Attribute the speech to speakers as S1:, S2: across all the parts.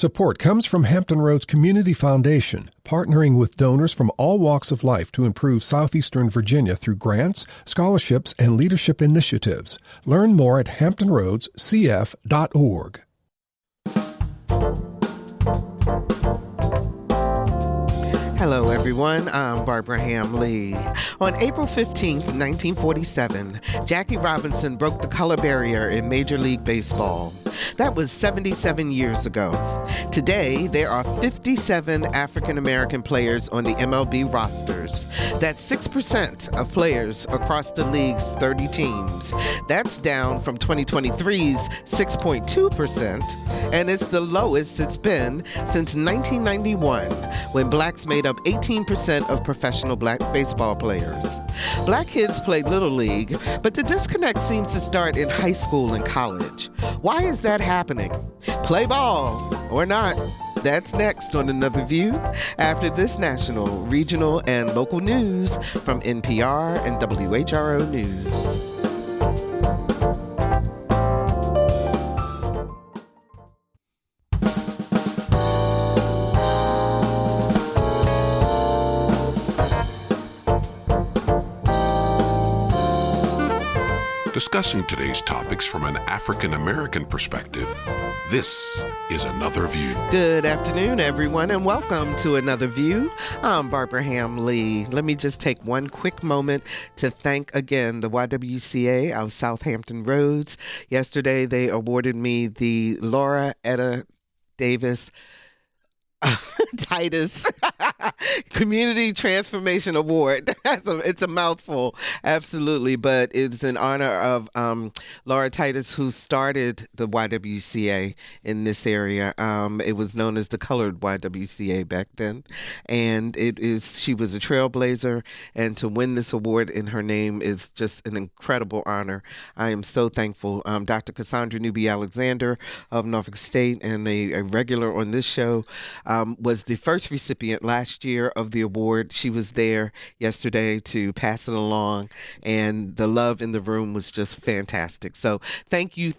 S1: Support comes from Hampton Roads Community Foundation, partnering with donors from all walks of life to improve southeastern Virginia through grants, scholarships, and leadership initiatives. Learn more at hamptonroadscf.org.
S2: Hello, everyone. I'm Barbara Hamley. On April 15th, 1947, Jackie Robinson broke the color barrier in Major League Baseball. That was 77 years ago. Today, there are 57 African-American players on the MLB rosters. That's 6% of players across the league's 30 teams. That's down from 2023's 6.2%, and it's the lowest it's been since 1991, when blacks made up 18% of professional black baseball players. Black kids play Little League, but the disconnect seems to start in high school and college. Why is that happening? Play ball or not? That's next on Another View after this national, regional, and local news from NPR and WHRO News.
S3: Discussing today's topics from an African-American perspective, this is Another View.
S2: Good afternoon, everyone, and welcome to Another View. I'm Barbara Hamley. Let me just take one quick moment to thank again the YWCA of Southampton Roads. Yesterday, they awarded me the Laura Etta Davis Titus Community Transformation Award. It's a mouthful, absolutely, but it's in honor of Laura Titus, who started the YWCA in this area. It was known as the Colored YWCA back then, and she was a trailblazer, and to win this award in her name is just an incredible honor. I am so thankful. Dr. Cassandra Newby Alexander of Norfolk State, and a regular on this show, was the first recipient last year of the award. She was there yesterday to pass it along, and the love in the room was just fantastic. So thank you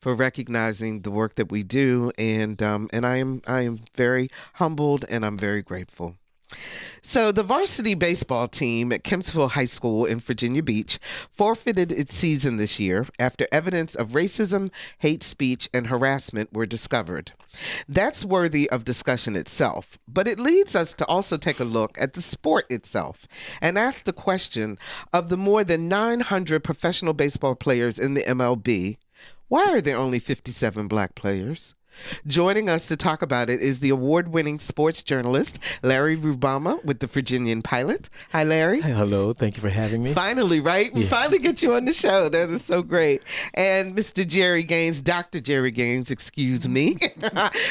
S2: for recognizing the work that we do, and I am very humbled, and I'm very grateful. So the varsity baseball team at Kempsville High School in Virginia Beach forfeited its season this year after evidence of racism, hate speech, and harassment were discovered. That's worthy of discussion itself, but it leads us to also take a look at the sport itself and ask the question of the more than 900 professional baseball players in the MLB, why are there only 57 black players? Joining us to talk about it is the award-winning sports journalist, Larry Rubama with the Virginian Pilot. Hi, Larry.
S4: Hi, hello. Thank you for having me.
S2: Finally, right? We finally get you on the show. That is so great. And Mr. Jerry Gaines, Dr. Jerry Gaines, excuse me,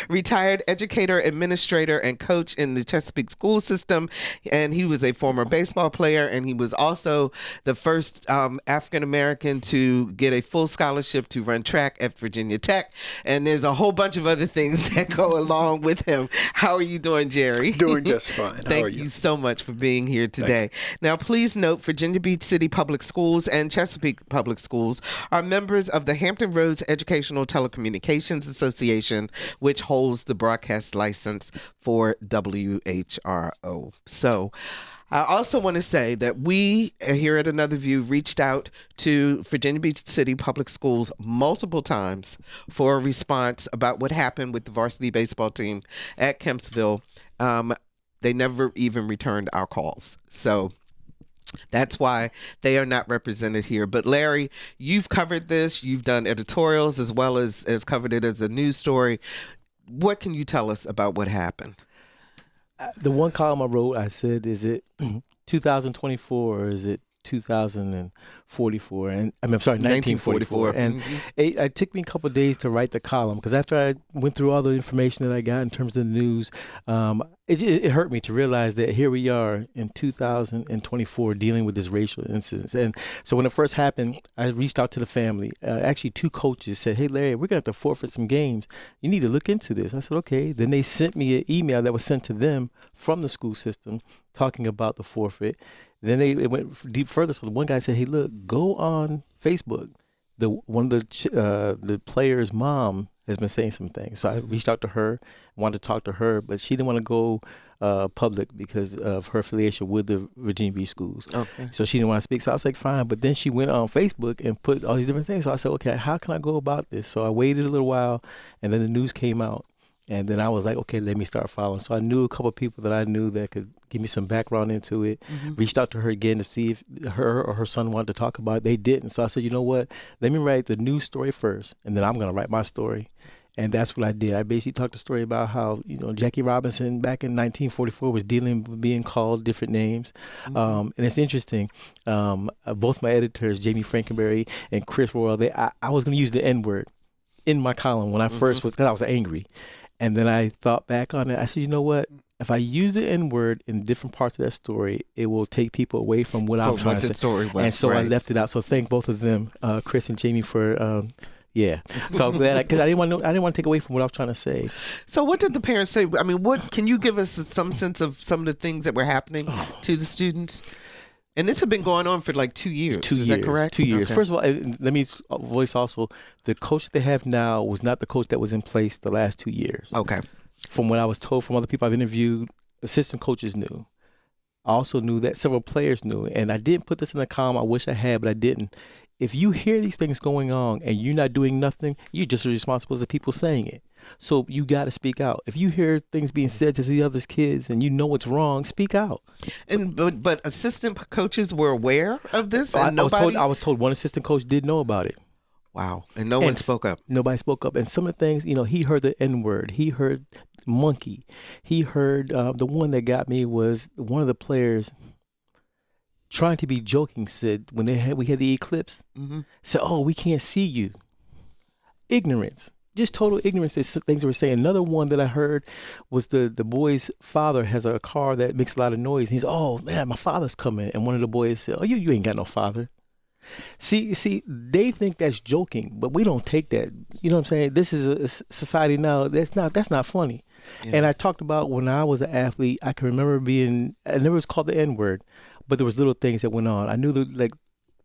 S2: retired educator, administrator, and coach in the Chesapeake school system. And he was a former baseball player, and he was also the first African-American to get a full scholarship to run track at Virginia Tech. And there's a whole bunch of other things that go along with him. How are you doing, Jerry?
S5: Doing just fine.
S2: Thank you so much for being here today. Now, please note, Virginia Beach City Public Schools and Chesapeake Public Schools are members of the Hampton Roads Educational Telecommunications Association, which holds the broadcast license for WHRO. So, I also want to say that we here at Another View reached out to Virginia Beach City Public Schools multiple times for a response about what happened with the varsity baseball team at Kempsville. They never even returned our calls. So that's why they are not represented here. But Larry, you've covered this. You've done editorials as well as covered it as a news story. What can you tell us about what happened?
S4: The one column I wrote, I said, is it 2024 or is it 2044? And I'm sorry, 1944. And it took me a couple of days to write the column because after I went through all the information that I got in terms of the news, it hurt me to realize that here we are in 2024 dealing with this racial incident. And so when it first happened, I reached out to the family. Actually, two coaches said, "Hey, Larry, we're going to have to forfeit some games. You need to look into this." I said, okay. Then they sent me an email that was sent to them from the school system talking about the forfeit. Then it went deep further. So one guy said, "Hey, look, go on Facebook. One of the player's mom has been saying some things. So I reached out to her, wanted to talk to her, but she didn't want to go public because of her affiliation with the Virginia Beach schools.
S2: Okay.
S4: So she didn't want to speak. So I was like, fine. But then she went on Facebook and put all these different things. So I said, okay, how can I go about this? So I waited a little while, and then the news came out. And then I was like, okay, let me start following. So I knew a couple of people that I knew that could give me some background into it.
S2: Mm-hmm.
S4: Reached out to her again to see if her or her son wanted to talk about it. They didn't. So I said, you know what? Let me write the news story first, and then I'm going to write my story. And that's what I did. I basically talked a story about how, Jackie Robinson back in 1944 was dealing with being called different names. Mm-hmm. And it's interesting. Both my editors, Jamie Frankenberry and Chris Royal, I was going to use the N-word in my column when I first was, because I was angry. And then I thought back on it. I said, you know what? If I use the N-word in different parts of that story, it will take people away from what I'm trying to say.
S2: Story was,
S4: and so I left it out. So thank both of them, Chris and Jamie, for So I'm glad, because I didn't want to take away from what I was trying to say.
S2: So what did the parents say? I mean, what can you give us some sense of some of the things that were happening to the students? And this had been going on for like 2 years. Is that correct?
S4: 2 years.
S2: Okay.
S4: First of all, let me voice also, the coach that they have now was not the coach that was in place the last 2 years.
S2: Okay.
S4: From what I was told from other people I've interviewed, assistant coaches knew. I also knew that several players knew. And I didn't put this in the column. I wish I had, but I didn't. If you hear these things going on and you're not doing nothing, you're just as responsible as the people saying it. So you got to speak out. If you hear things being said to the other kids and you know what's wrong, speak out.
S2: And but assistant coaches were aware of this, and
S4: I was told one assistant coach did know about it.
S2: Wow, and no one spoke up.
S4: Nobody spoke up. And some of the things, he heard the N-word. He heard monkey. He heard the one that got me was one of the players trying to be joking said when we had the eclipse, said, "Oh, we can't see you." Ignorance. Just total ignorance. Things they were saying. Another one that I heard was the boy's father has a car that makes a lot of noise. And he's, "Oh man, my father's coming." And one of the boys said, "Oh, you ain't got no father." See, they think that's joking, but we don't take that. You know what I'm saying? This is a society now. That's not funny. Yeah. And I talked about when I was an athlete. I can remember I never was called the N-word, but there was little things that went on. I knew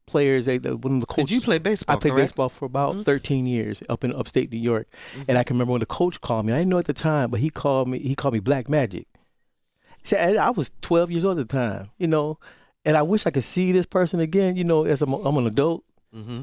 S4: players, one of the coaches.
S2: Did you play baseball?
S4: I played baseball for about 13 years up in upstate New York, and I can remember when the coach called me. I didn't know at the time, but he called me Black Magic. See, I was 12 years old at the time, and I wish I could see this person again, as I'm an adult. Mm-hmm.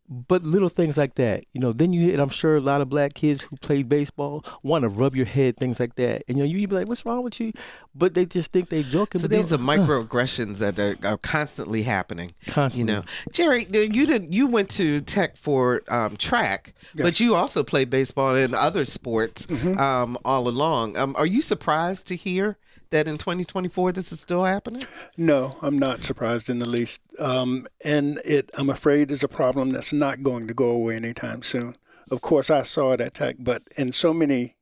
S4: But little things like that, then and I'm sure a lot of black kids who played baseball want to rub your head, things like that. And you be like, what's wrong with you? But they just think they're joking.
S2: So these are microaggressions that are constantly happening.
S4: Constantly.
S2: Jerry, you went to Tech for track, yes, but you also played baseball and other sports all along. Are you surprised to hear that in 2024 this is still happening?
S5: No, I'm not surprised in the least. And I'm afraid is a problem that's not going to go away anytime soon. Of course, I saw it at Tech, but in so many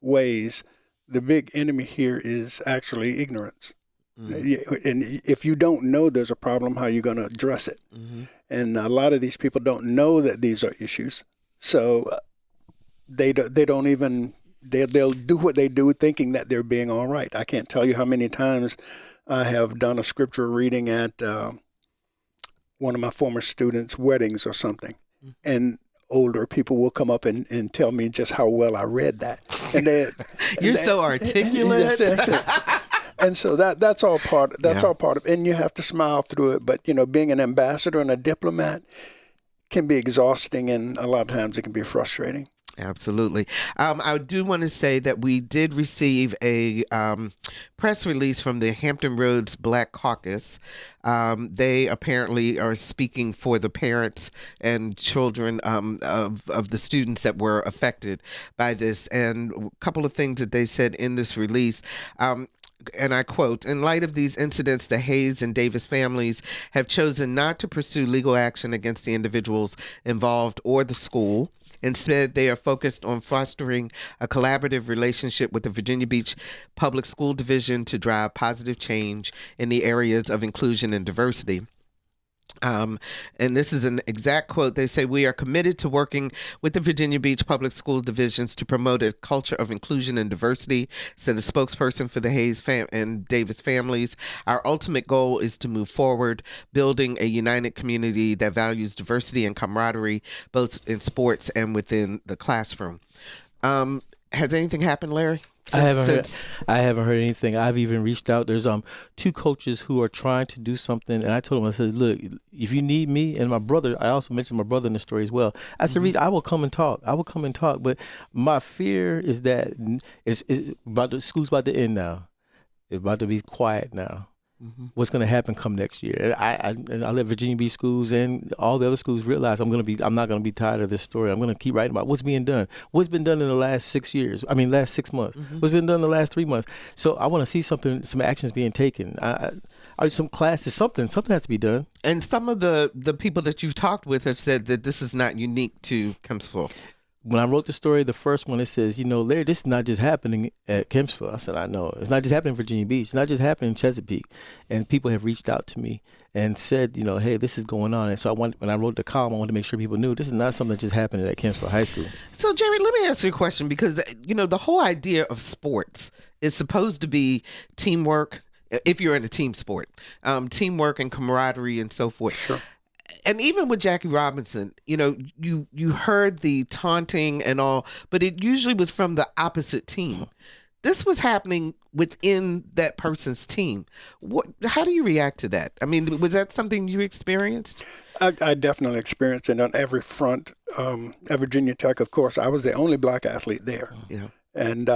S5: ways, the big enemy here is actually ignorance. Mm-hmm. And if you don't know there's a problem, how are you going to address it? Mm-hmm. And a lot of these people don't know that these are issues. So they don't even... They'll do what they do thinking that they're being all right. I can't tell you how many times I have done a scripture reading at one of my former students' weddings or something. And older people will come up and tell me just how well I read that. And
S2: You're so articulate.
S5: Yes. And so that's all part of it. And you have to smile through it. But, being an ambassador and a diplomat can be exhausting, and a lot of times it can be frustrating.
S2: Absolutely. I do want to say that we did receive a press release from the Hampton Roads Black Caucus. They apparently are speaking for the parents and children of the students that were affected by this. And a couple of things that they said in this release. And I quote, "In light of these incidents, the Hayes and Davis families have chosen not to pursue legal action against the individuals involved or the school. Instead, they are focused on fostering a collaborative relationship with the Virginia Beach Public School Division to drive positive change in the areas of inclusion and diversity. And this is an exact quote. They say, "We are committed to working with the Virginia Beach Public School divisions to promote a culture of inclusion and diversity," said a spokesperson for the Hayes and Davis families. "Our ultimate goal is to move forward, building a united community that values diversity and camaraderie, both in sports and within the classroom." Has anything happened, Larry?
S4: I haven't heard anything. I've even reached out. There's two coaches who are trying to do something, and I told them, I said, look, if you need me, and my brother, I also mentioned my brother in the story as well. I said, Reed, I will come and talk. But my fear is that school's about to end now. It's about to be quiet now. What's going to happen come next year? And I let Virginia Beach schools and all the other schools realize I'm not going to be tired of this story. I'm going to keep writing about what's being done. What's been done in the last 6 years? Last 6 months. What's been done in the last 3 months? So I want to see some actions being taken. Some classes, something has to be done.
S2: And some of the people that you've talked with have said that this is not unique to Kempsville.
S4: When I wrote the story, the first one, it says, Larry, this is not just happening at Kempsville. I said, I know. It's not just happening in Virginia Beach. It's not just happening in Chesapeake. And people have reached out to me and said, hey, this is going on. And so when I wrote the column, I wanted to make sure people knew this is not something that just happened at Kempsville High School.
S2: So, Jerry, let me ask you a question, because, the whole idea of sports is supposed to be teamwork, if you're in a team sport, teamwork and camaraderie and so forth.
S5: Sure.
S2: And even with Jackie Robinson, you heard the taunting and all, but it usually was from the opposite team. This was happening within that person's team. How do you react to that? I mean, was that something you experienced?
S5: I definitely experienced it on every front. At Virginia Tech, of course, I was the only black athlete there. Yeah. And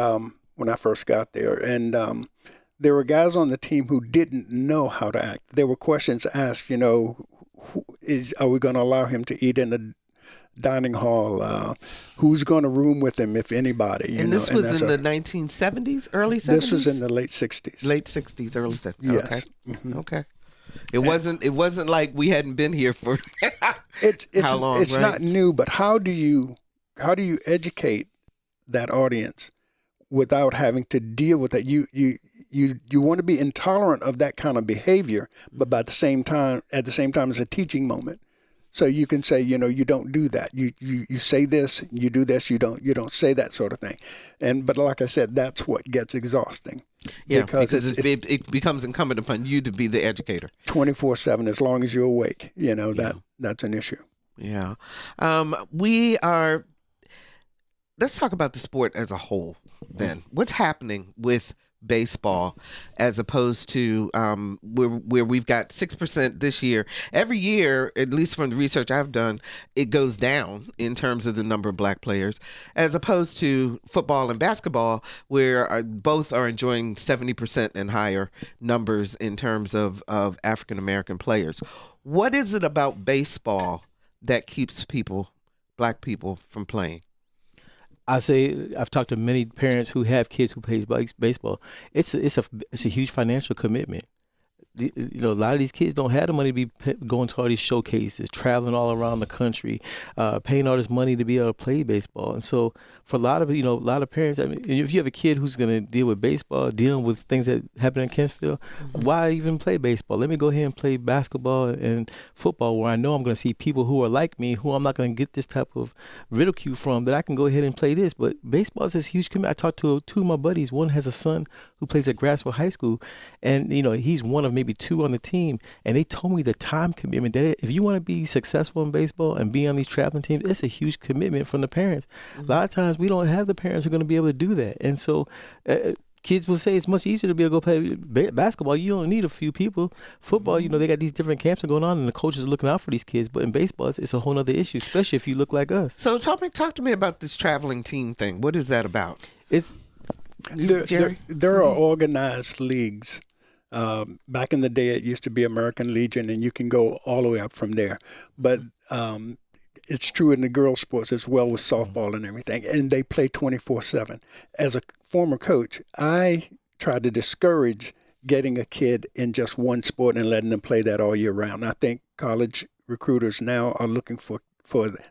S5: when I first got there, and there were guys on the team who didn't know how to act. There were questions asked, are we going to allow him to eat in the dining hall? Who's going to room with him, if anybody?
S2: And this was in the 1970s, early 70s?
S5: This was in the late 60s.
S2: Late 60s, early 70s.
S5: Yes.
S2: Okay. Mm-hmm. Okay. It wasn't like we hadn't been here for how long?
S5: It's
S2: right?
S5: not new, but how do you educate that audience without having to deal with that? You want to be intolerant of that kind of behavior, but at the same time, it's a teaching moment. So you can say, you don't do that. You say this, you do this, you don't say that sort of thing. But like I said, that's what gets exhausting.
S2: Yeah, because it becomes incumbent upon you to be the educator
S5: 24/7 as long as you're awake. That's an issue.
S2: Yeah, let's talk about the sport as a whole. Then, what's happening with baseball as opposed to where we've got 6% this year? Every year, at least from the research I've done, it goes down in terms of the number of black players, as opposed to football and basketball, where both are enjoying 70% and higher numbers in terms of African American players. What is it about baseball that keeps black people from playing?
S4: I say I've talked to many parents who have kids who play baseball. It's a huge financial commitment. A lot of these kids don't have the money to be going to all these showcases, traveling all around the country, paying all this money to be able to play baseball. And so for a lot of parents, if you have a kid who's going to deal with baseball, dealing with things that happen in Kempsville, why even play baseball? Let me go ahead and play basketball and football, where I know I'm going to see people who are like me, who I'm not going to get this type of ridicule from, that I can go ahead and play this. But baseball is this huge commitment. I talked to two of my buddies. One has a son who plays at Grassville High School, and he's one of maybe two on the team, and they told me the time commitment that if you want to be successful in baseball and be on these traveling teams, it's a huge commitment from the parents. A lot of times we don't have the parents who are going to be able to do that, and so kids will say it's much easier to be able to go play basketball. You don't need a few people. Football, they got these different camps going on, and the coaches are looking out for these kids. But in baseball, it's a whole other issue, especially if you look like us.
S2: So talk to me about this traveling team thing. What is that about?
S5: There are organized leagues. Back in the day, it used to be American Legion, and you can go all the way up from there. But it's true in the girls' sports as well, with softball and everything, and they play 24/7. As a former coach, I try to discourage getting a kid in just one sport and letting them play that all year round. I think college recruiters now are looking for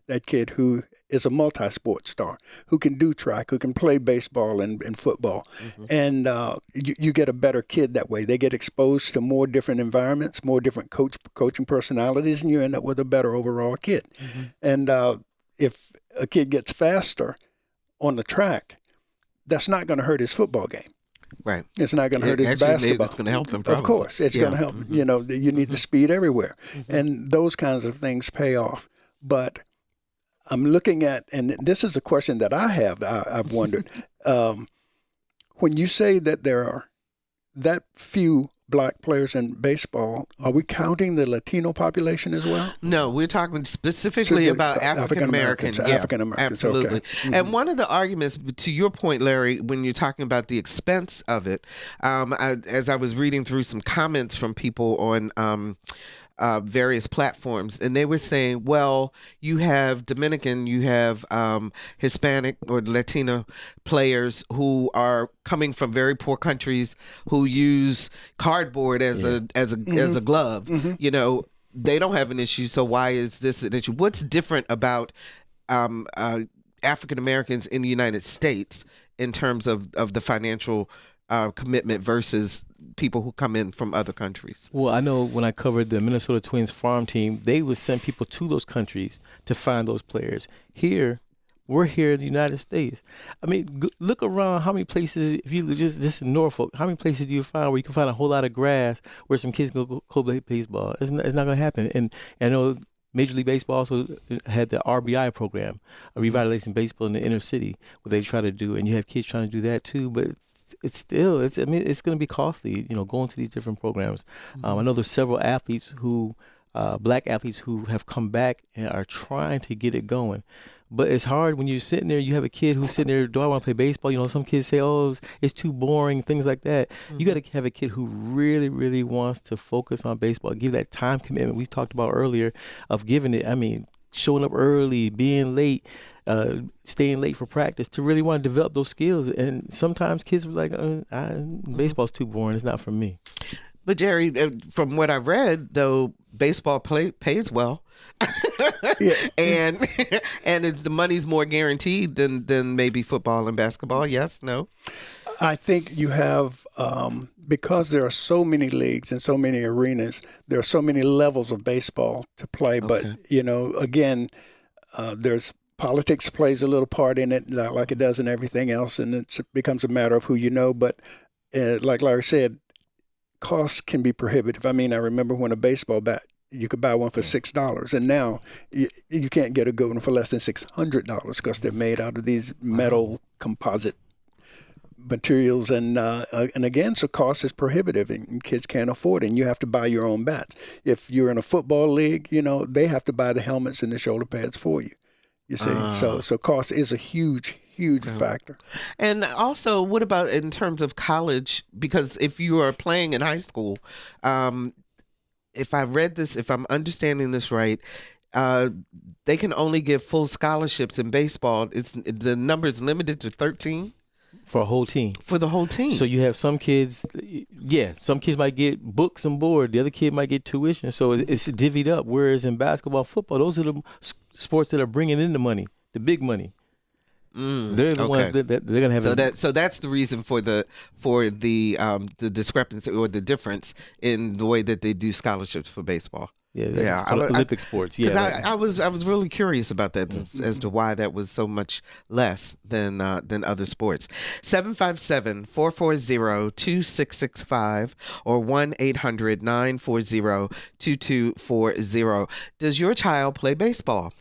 S5: that kid who is a multi-sport star who can do track, who can play baseball and football. And you get a better kid that way. They get exposed to more different environments, more different coaching personalities, and you end up with a better overall kid. And if a kid gets faster on the track, that's not going to hurt his football game.
S2: Right.
S5: It's not going to hurt his basketball.
S2: It's going to help him, probably.
S5: Of course, it's going to help. You know, you need the speed everywhere. And those kinds of things pay off. But I'm looking at, and this is a question that I've wondered, when you say that there are that few black players in baseball, are we counting the Latino population as well?
S2: No, we're talking specifically about African Americans.
S5: African Americans,
S2: absolutely.
S5: Okay.
S2: And one of the arguments, to your point, Larry, when you're talking about the expense of it, as I was reading through some comments from people on various platforms, and they were saying, well, you have Dominican, you have Hispanic or Latino players who are coming from very poor countries who use cardboard as a glove. You know, they don't have an issue. So why is this an issue? What's different about African Americans in the United States in terms of the financial commitment versus people who come in from other countries?
S4: Well, I know when I covered the Minnesota Twins farm team, they would send people to those countries to find those players. We're here in the United States. I mean, look around how many places, if you just in Norfolk, how many places do you find where you can find a whole lot of grass where some kids can go play baseball? It's not going to happen. And I know Major League Baseball also had the RBI program, revitalizing baseball in the inner city, what they try to do, and you have kids trying to do that too. But it's going to be costly, going to these different programs. I know there's several athletes black athletes who have come back and are trying to get it going. But it's hard when you're sitting there, you have a kid who's sitting there, do I want to play baseball? Some kids say, oh, it's too boring, things like that. You got to have a kid who really, really wants to focus on baseball, give that time commitment we talked about earlier of giving it, showing up early, being late, staying late for practice, to really want to develop those skills. And sometimes kids were like, baseball's too boring, it's not for me.
S2: But Jerry, from what I've read, though, baseball pays well, and the money's more guaranteed than maybe football and basketball. Yes, no.
S5: I think you have, because there are so many leagues and so many arenas, there are so many levels of baseball to play. But again, there's politics plays a little part in it, like it does in everything else, and it becomes a matter of who you know. But like Larry said, costs can be prohibitive. I remember when a baseball bat, you could buy one for $6, and now you can't get a good one for less than $600 because they're made out of these metal composite materials, and again, so cost is prohibitive, and kids can't afford it, and you have to buy your own bats. If you're in a football league, they have to buy the helmets and the shoulder pads for you. You see, so cost is a huge factor.
S2: And also, what about in terms of college? Because if you are playing in high school, if I'm understanding this right, they can only give full scholarships in baseball. The number is limited to 13
S4: for a whole team. For the whole team. So you have some kids. Some kids might get books and board. The other kid might get tuition. So it's divvied up. Whereas in basketball, football, those are the sports that are bringing in the money, the big money. They're the ones that they're gonna have.
S2: So that's the reason for the discrepancy or the difference in the way that they do scholarships for baseball.
S4: Olympic sports.
S2: I was really curious about that as to why that was so much less than other sports. 757-440-2665 or 1-800-940-2240. Does your child play baseball?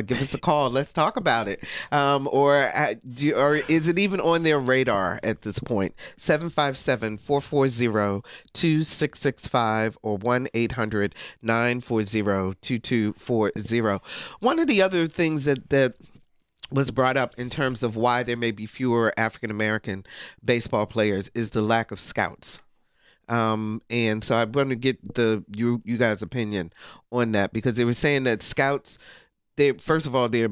S2: Give us a call. Let's talk about it. Or is it even on their radar at this point? 757-440-2665 or 1-800-940-2240. One of the other things that was brought up in terms of why there may be fewer African-American baseball players is the lack of scouts. And so I'm going to get you guys' opinion on that, because they were saying that scouts first of all, there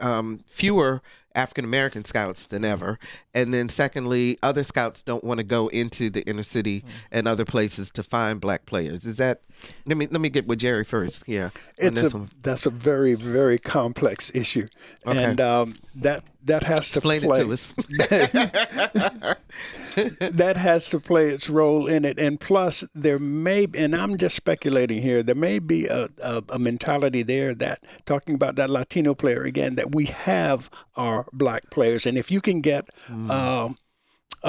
S2: are fewer African American scouts than ever, and then secondly, other scouts don't want to go into the inner city and other places to find black players. Is that? Let me get with Jerry first. Yeah,
S5: that's a very, very complex issue,
S2: okay.
S5: And that has to
S2: explain
S5: play.
S2: it to us.
S5: That has to play its role in it. And plus, there may, and I'm just speculating here, there may be a mentality there that, talking about that Latino player again, that we have our black players. And if you can get a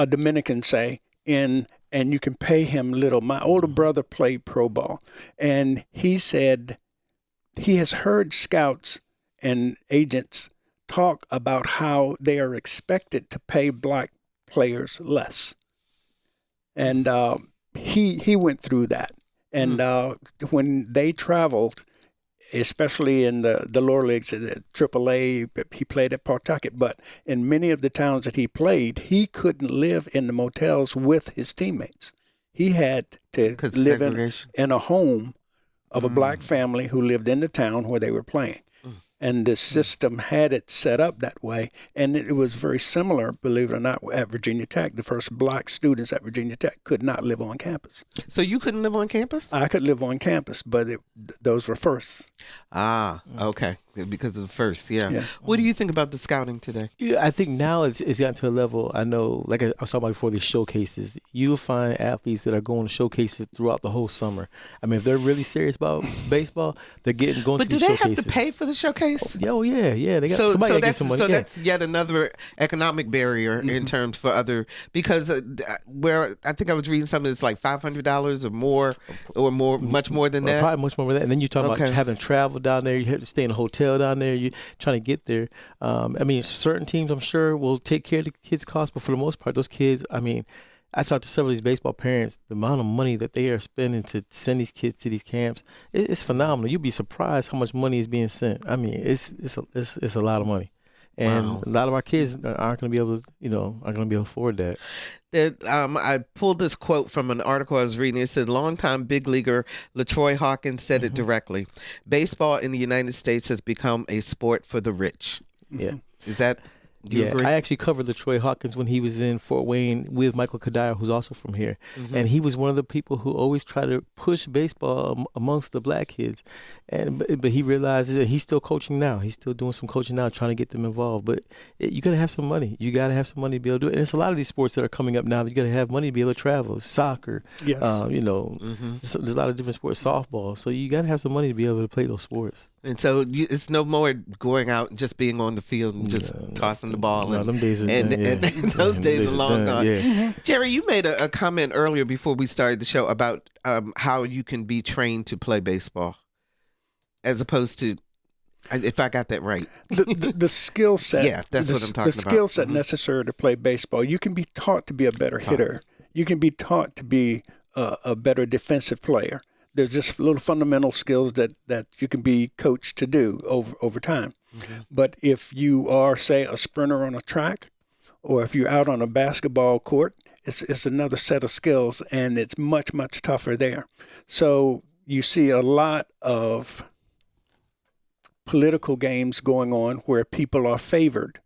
S5: Dominican, say, in, and you can pay him little. My older brother played pro ball, and he said he has heard scouts and agents talk about how they are expected to pay black players less, and he went through that. And when they traveled, especially in the lower leagues, the AAA, he played at Pawtucket, but in many of the towns that he played, he couldn't live in the motels with his teammates. He had to live in a home of a black family who lived in the town where they were playing. And the system had it set up that way. And it was very similar, believe it or not, at Virginia Tech. The first black students at Virginia Tech could not live on campus.
S2: So you couldn't live on campus?
S5: I could live on campus, but those were firsts.
S2: Ah, okay. Because of the first, yeah. What do you think about the scouting today?
S4: Yeah, I think now it's gotten to a level, I know, like I was talking about before, these showcases. You'll find athletes that are going to showcases throughout the whole summer. I mean, if they're really serious about baseball, they're going to these showcases. But
S2: do they have to pay for the showcase?
S4: Oh yeah. They got, somebody got to get some money.
S2: So that's yet another economic barrier in terms for other, because where I think I was reading something that's like $500 or more, much more than that.
S4: Probably much more than that. And then you're talking about having to travel down there. You have to stay in a hotel down there. You're trying to get there. I mean, certain teams, I'm sure, will take care of the kids' costs, but for the most part, those kids, I mean, I talked to several of these baseball parents, the amount of money that they are spending to send these kids to these camps, it's phenomenal. You'd be surprised how much money is being sent. I mean, it's a lot of money. And a lot of our kids aren't going to be able to, afford that.
S2: I pulled this quote from an article I was reading. It said, longtime big leaguer LaTroy Hawkins said it directly. Baseball in the United States has become a sport for the rich.
S4: Yeah.
S2: Is that... Do you agree?
S4: I actually covered LaTroy Hawkins when he was in Fort Wayne with Michael Kadire, who's also from here. And he was one of the people who always tried to push baseball amongst the black kids. But he realizes that he's still coaching now. He's still doing some coaching now, trying to get them involved. But you got to have some money. You got to have some money to be able to do it. And it's a lot of these sports that are coming up now that you got to have money to be able to travel. Soccer,
S5: yes.
S4: There's a lot of different sports, softball. So you got to have some money to be able to play those sports.
S2: And so it's no more going out and just being on the field and just tossing the ball.
S4: No, them days are
S2: and those days are long gone.
S4: Yeah.
S2: Jerry, you made a comment earlier before we started the show about how you can be trained to play baseball, as opposed to, if I got that right,
S5: the skill set.
S2: Yeah, that's what I'm talking about.
S5: The skill set necessary to play baseball. You can be taught to be a better hitter. You can be taught to be a better defensive player. There's just little fundamental skills that you can be coached to do over time. But if you are, say, a sprinter on a track, or if you're out on a basketball court, it's another set of skills, and it's much, much tougher there. So you see a lot of political games going on where people are favored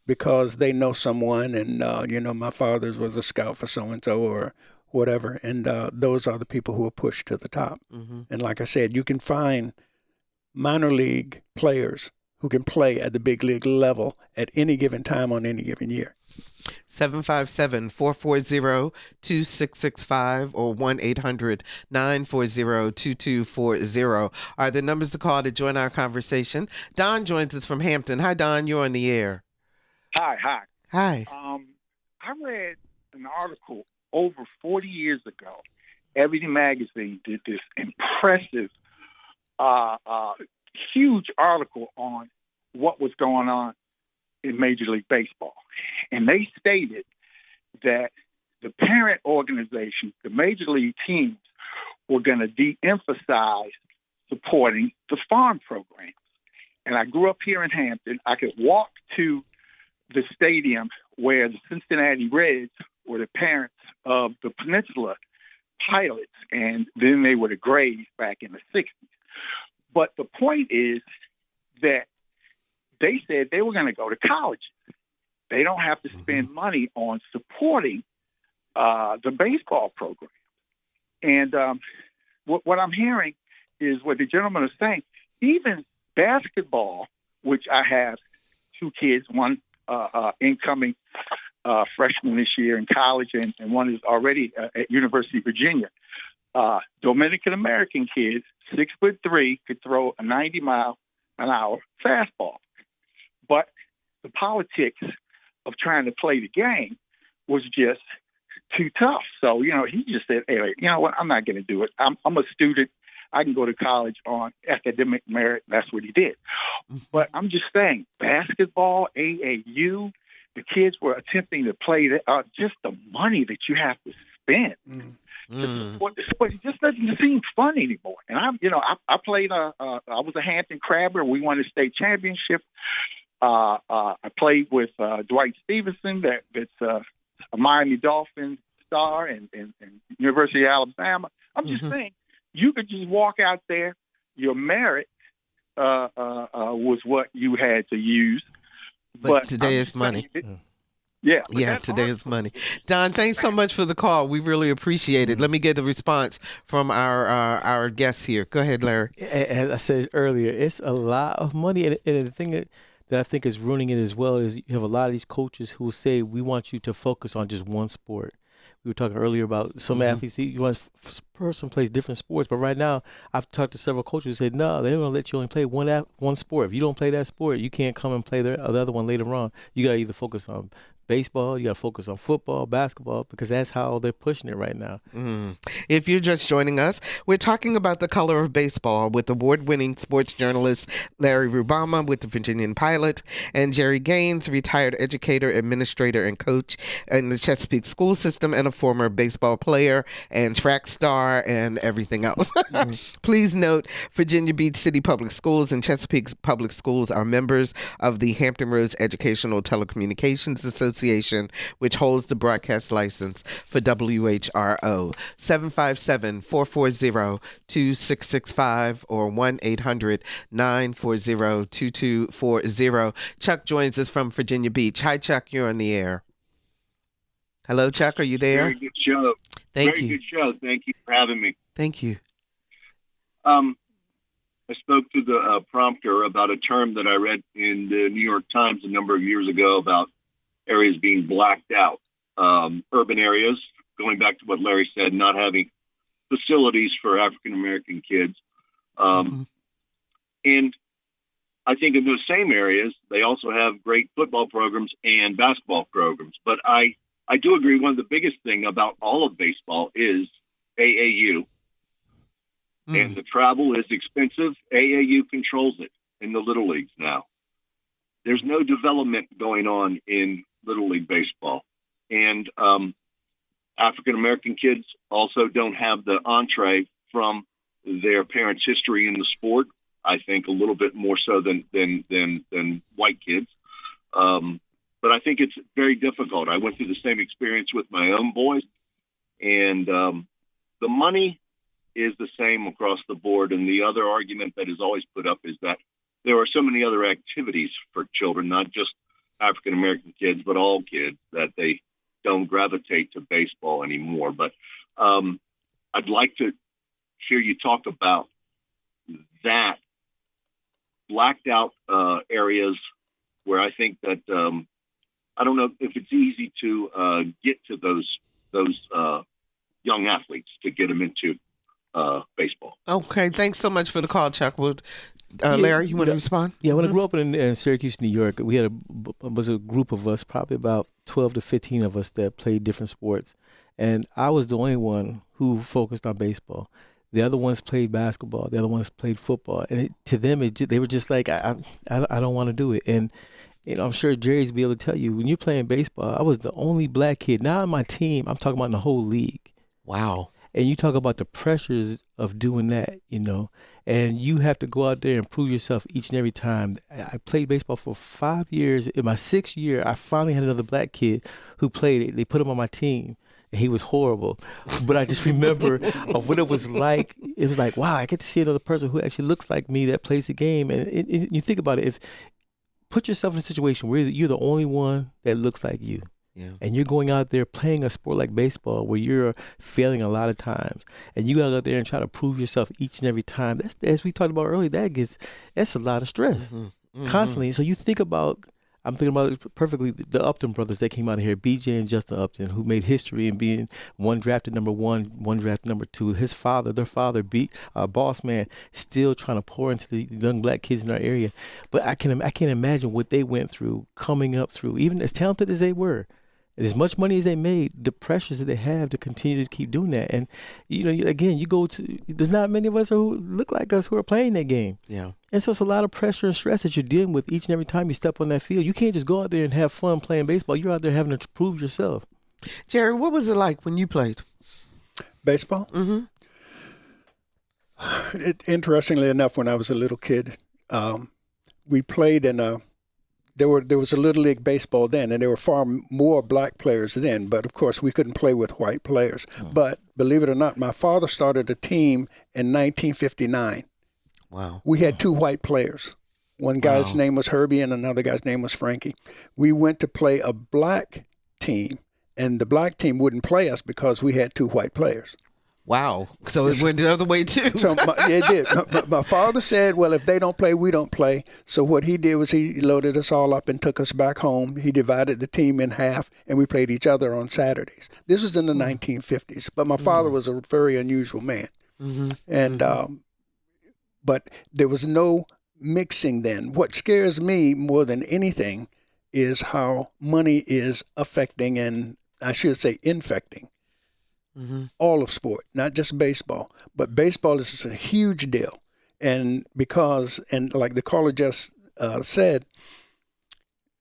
S5: because they know someone, and my father was a scout for so-and-so or whatever, and those are the people who are pushed to the top. And like I said, you can find minor league players who can play at the big league level at any given time on any given year.
S2: 757-440-2665 or 1-800-940-2240 are the numbers to call to join our conversation. Don joins us from Hampton. Hi, Don. You're on the air.
S6: Hi.
S2: Hi.
S6: I read an article over 40 years ago. Everything Magazine did this impressive, huge article on what was going on in Major League Baseball. And they stated that the parent organizations, the Major League teams, were going to de-emphasize supporting the farm programs. And I grew up here in Hampton. I could walk to the stadium where the Cincinnati Reds were the parents of the Peninsula Pilots, and then they were the Grays back in the 60s. But the point is, that they said they were going to go to college. They don't have to spend money on supporting the baseball program. And what I'm hearing is what the gentleman is saying. Even basketball, which I have two kids, one incoming freshman this year in college, and one is already at University of Virginia. Dominican American kids, 6'3", could throw a 90-mile-an-hour fastball. But the politics of trying to play the game was just too tough. So, he just said, hey, you know what, I'm not going to do it. I'm a student. I can go to college on academic merit. That's what he did. But I'm just saying, basketball, AAU, the kids were attempting to play that. Just the money that you have to spend to support the sport, it just doesn't seem fun anymore. And I played. I was a Hampton Crabber. We won a state championship. I played with Dwight Stevenson, that's a Miami Dolphins star, and University of Alabama. I'm just saying, you could just walk out there. Your merit was what you had to use.
S2: But today is money.
S6: Yeah,
S2: today is money. Don, thanks so much for the call. We really appreciate it. Let me get the response from our guests here. Go ahead, Larry.
S4: As I said earlier, it's a lot of money. And the thing that I think is ruining it as well is you have a lot of these coaches who will say, we want you to focus on just one sport. We were talking earlier about some athletes. One person plays different sports, but right now I've talked to several coaches who said, no, they're going to let you only play one sport. If you don't play that sport, you can't come and play the other one later on. You got to either focus on baseball, you got to focus on football, basketball, because that's how they're pushing it right now.
S2: If you're just joining us, we're talking about the color of baseball with award-winning sports journalist Larry Rubama with the Virginian Pilot, and Jerry Gaines, retired educator, administrator, and coach in the Chesapeake school system, and a former baseball player and track star and everything else. Please note, Virginia Beach City Public Schools and Chesapeake Public Schools are members of the Hampton Roads Educational Telecommunications Association, which holds the broadcast license for WHRO. 757-440-2665 or 1-800-940-2240. Chuck joins us from Virginia Beach. Hi, Chuck. You're on the air. Hello, Chuck. Are you there?
S7: Very good show.
S2: Thank you.
S7: Very good show. Thank you for having me.
S2: Thank you.
S7: I spoke to the prompter about a term that I read in the New York Times a number of years ago about areas being blacked out. Urban areas, going back to what Larry said, not having facilities for African-American kids. And I think in those same areas, they also have great football programs and basketball programs. But I do agree one of the biggest thing about all of baseball is AAU. And the travel is expensive. AAU controls it in the Little Leagues now. There's no development going on in Little League baseball. And African-American kids also don't have the entree from their parents' history in the sport. I think a little bit more so than white kids. But I think it's very difficult. I went through the same experience with my own boys. And the money is the same across the board. And the other argument that is always put up is that there are so many other activities for children, not just African-American kids, but all kids, that they don't gravitate to baseball anymore. But I'd like to hear you talk about that blacked out areas where I think that I don't know if it's easy to get to those young athletes to get them into baseball.
S2: Okay, thanks so much for the call, Chuck. Larry, you want to respond?
S4: Yeah, when I grew up in Syracuse, New York, we had was a group of us, probably about 12 to 15 of us that played different sports. And I was the only one who focused on baseball. The other ones played basketball. The other ones played football. And to them, they were just like, I don't want to do it. And I'm sure Jerry's be able to tell you, when you're playing baseball, I was the only black kid. Not on my team. I'm talking about in the whole league.
S2: Wow.
S4: And you talk about the pressures of doing that, and you have to go out there and prove yourself each and every time. I played baseball for 5 years. In my 6th year, I finally had another black kid who played it. They put him on my team. and he was horrible. But I just remember of what it was like. It was like, wow, I get to see another person who actually looks like me that plays the game. And you think about it, put yourself in a situation where you're the only one that looks like you.
S2: Yeah.
S4: And you're going out there playing a sport like baseball where you're failing a lot of times, and you got to go out there and try to prove yourself each and every time. That's, as we talked about earlier, that's a lot of stress constantly. So you think about, I'm thinking about it perfectly, the Upton brothers that came out of here, BJ and Justin Upton, who made history in being one drafted number 1, one drafted number 2. Their father, Boss Man, still trying to pour into the young black kids in our area. But I can't imagine what they went through, coming up through, even as talented as they were. As much money as they made, the pressures that they have to continue to keep doing that. And, again, there's not many of us who look like us who are playing that game.
S2: Yeah.
S4: And so it's a lot of pressure and stress that you're dealing with each and every time you step on that field. You can't just go out there and have fun playing baseball. You're out there having to prove yourself.
S2: Jerry, what was it like when you played?
S5: Baseball?
S2: Mm-hmm.
S5: Interestingly enough, when I was a little kid, we played in there was a Little League baseball then, and there were far more black players then. But, of course, we couldn't play with white players. But, believe it or not, my father started a team in 1959.
S2: Wow.
S5: We had 2 white players. One guy's name was Herbie and another guy's name was Frankie. We went to play a black team, and the black team wouldn't play us because we had 2 white players.
S2: Wow. So it went the other way, too.
S5: So it did. My father said, well, if they don't play, we don't play. So what he did was he loaded us all up and took us back home. He divided the team in half, and we played each other on Saturdays. This was in the 1950s. But my father was a very unusual man. And but there was no mixing then. What scares me more than anything is how money is affecting, and I should say infecting, all of sport, not just baseball. But baseball is a huge deal. And like the caller just said,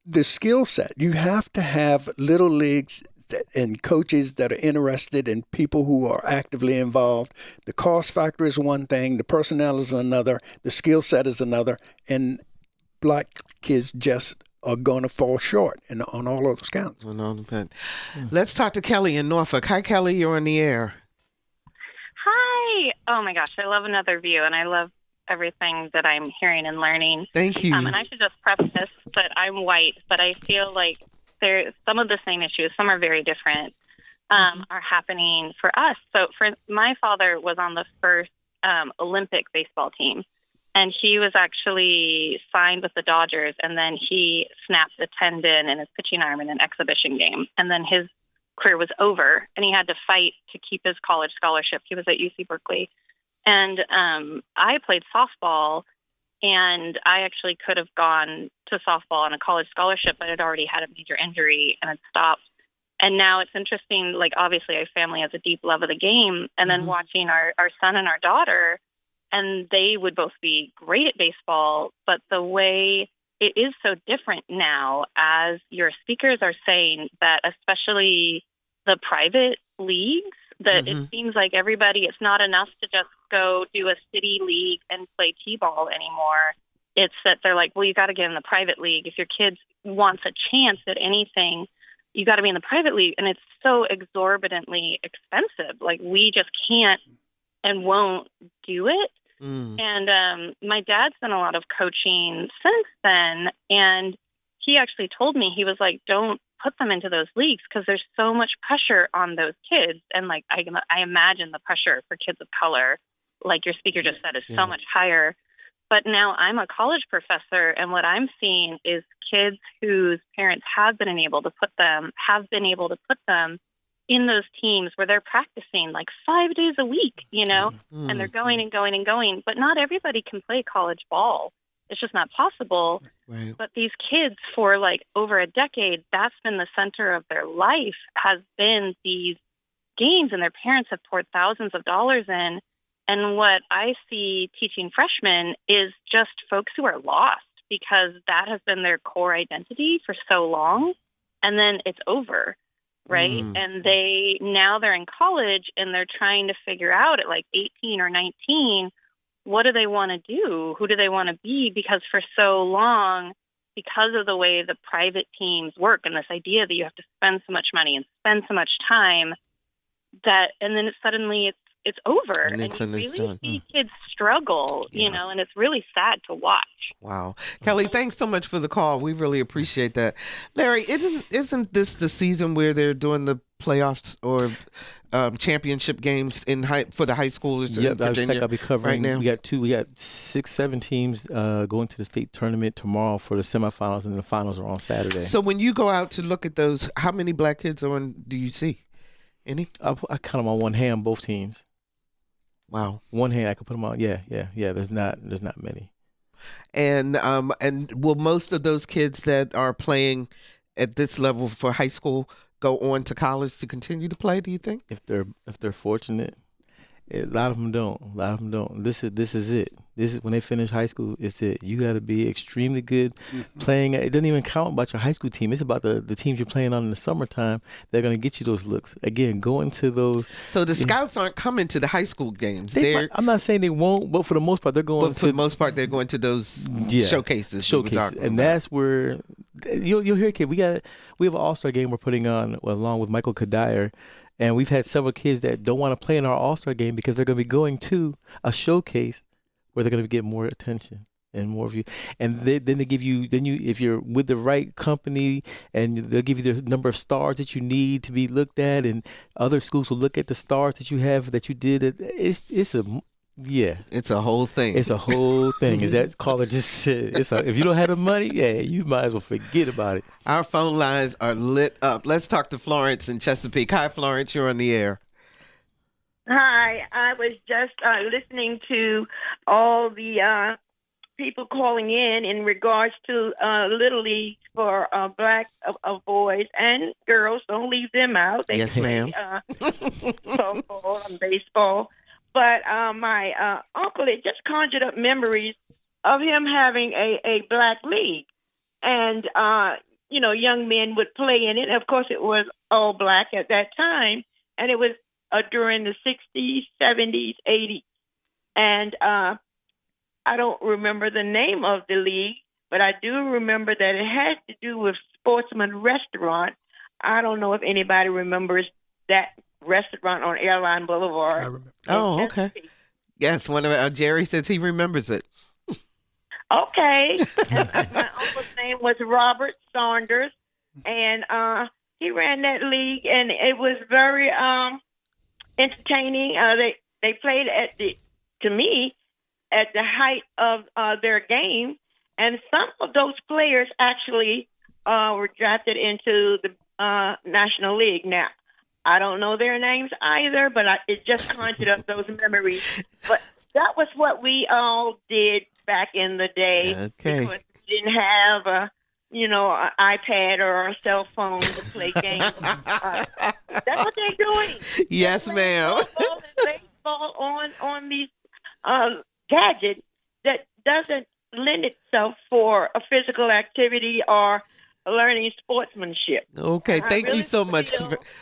S5: the skill set, you have to have little leagues and coaches that are interested and people who are actively involved. The cost factor is one thing, the personnel is another, the skill set is another, and black kids just are going to fall short on all of those counts.
S2: Let's talk to Kelly in Norfolk. Hi, Kelly. You're on the air.
S8: Hi. Oh, my gosh. I love Another View, and I love everything that I'm hearing and learning.
S2: Thank you.
S8: And I should just preface this that I'm white, but I feel like some of the same issues, some are very different, are happening for us. So my father was on the first Olympic baseball team. And he was actually signed with the Dodgers, and then he snapped a tendon in his pitching arm in an exhibition game. And then his career was over, and he had to fight to keep his college scholarship. He was at UC Berkeley. And I played softball, and I actually could have gone to softball on a college scholarship, but I'd already had a major injury and had stopped. And now it's interesting, like, obviously our family has a deep love of the game, and then watching our son and our daughter, and they would both be great at baseball, but the way it is so different now, as your speakers are saying, that especially the private leagues, that it seems like everybody, it's not enough to just go do a city league and play t-ball anymore. It's that they're like, well, you got to get in the private league. If your kid wants a chance at anything, you got to be in the private league. And it's so exorbitantly expensive. Like, we just can't and won't do it. And my dad's done a lot of coaching since then, and he actually told me, he was like, don't put them into those leagues because there's so much pressure on those kids. And like, I imagine the pressure for kids of color, like your speaker just said, is so much higher. But now I'm a college professor, and what I'm seeing is kids whose parents have been able to put them in those teams where they're practicing like 5 days a week, and they're going and going and going. But not everybody can play college ball. It's just not possible.
S2: Right.
S8: But these kids, for like over a decade, that's been the center of their life, has been these games, and their parents have poured thousands of dollars in. And what I see teaching freshmen is just folks who are lost because that has been their core identity for so long, and then it's over. Right. And they're in college, and they're trying to figure out at like 18 or 19, what do they want to do? Who do they want to be? Because for so long, because of the way the private teams work and this idea that you have to spend so much money and spend so much time, and then suddenly it's over,
S2: And
S8: you
S2: it's
S8: really
S2: done.
S8: see kids struggle,
S2: Yeah.
S8: and it's really sad to watch.
S2: Wow. Kelly, thanks so much for the call. We really appreciate that. Larry, isn't this the season where they're doing the playoffs or championship games for the high schoolers in Virginia?
S4: In fact, I'll be covering
S2: right now?
S4: We got 6-7 teams going to the state tournament tomorrow for the semifinals, and the finals are on Saturday.
S2: So when you go out to look at those, how many black kids do you see? Any?
S4: I count them on one hand, both teams.
S2: Wow.
S4: One hand, I could put them on. Yeah. There's not many.
S2: And will most of those kids that are playing at this level for high school go on to college to continue to play, do you think?
S4: If they're fortunate, a lot of them don't. This is it. This is when they finish high school. It's it. You got to be extremely good playing. It doesn't even count about your high school team. It's about the teams you're playing on in the summertime. They're going to get you those looks. Again, going to those.
S2: So the scouts aren't coming to the high school games.
S4: I'm not saying they won't, but for the most part, they're going.
S2: But for the most part, they're going to those showcases.
S4: And that's where you'll hear, kid. We have an all-star game we're putting on along with Michael Kadire. And we've had several kids that don't want to play in our all-star game because they're going to be going to a showcase where they're going to get more attention and more view. And then they give you, if you're with the right company, and they'll give you the number of stars that you need to be looked at, and other schools will look at the stars that you have that you did. It's a whole thing. It's a whole thing. As that caller just said, if you don't have the money, you might as well forget about it.
S2: Our phone lines are lit up. Let's talk to Florence in Chesapeake. Hi, Florence. You're on the air.
S9: Hi. I was just listening to all the people calling in regards to Little League for black boys and girls. Don't leave them out. They
S2: yes,
S9: play,
S2: ma'am.
S9: softball and baseball. But my uncle, it just conjured up memories of him having a black league. And, young men would play in it. Of course, it was all black at that time. And it was during the 60s, 70s, 80s. And I don't remember the name of the league, but I do remember that it had to do with Sportsman Restaurant. I don't know if anybody remembers that restaurant on Airline Boulevard.
S5: I remember.
S2: Oh, okay. Yes, one of Jerry says he remembers it.
S9: Okay. And my uncle's name was Robert Saunders, and he ran that league, and it was very entertaining. They played at the height of their game, and some of those players actually were drafted into the National League. Now, I don't know their names either, but it just conjured up those memories. But that was what we all did back in the day.
S2: Okay.
S9: Because we didn't have an iPad or a cell phone to play games. That's what they're doing.
S2: Yes, ma'am.
S9: Baseball on these gadgets that doesn't lend itself for a physical activity or learning sportsmanship.
S2: Okay, thank you so much,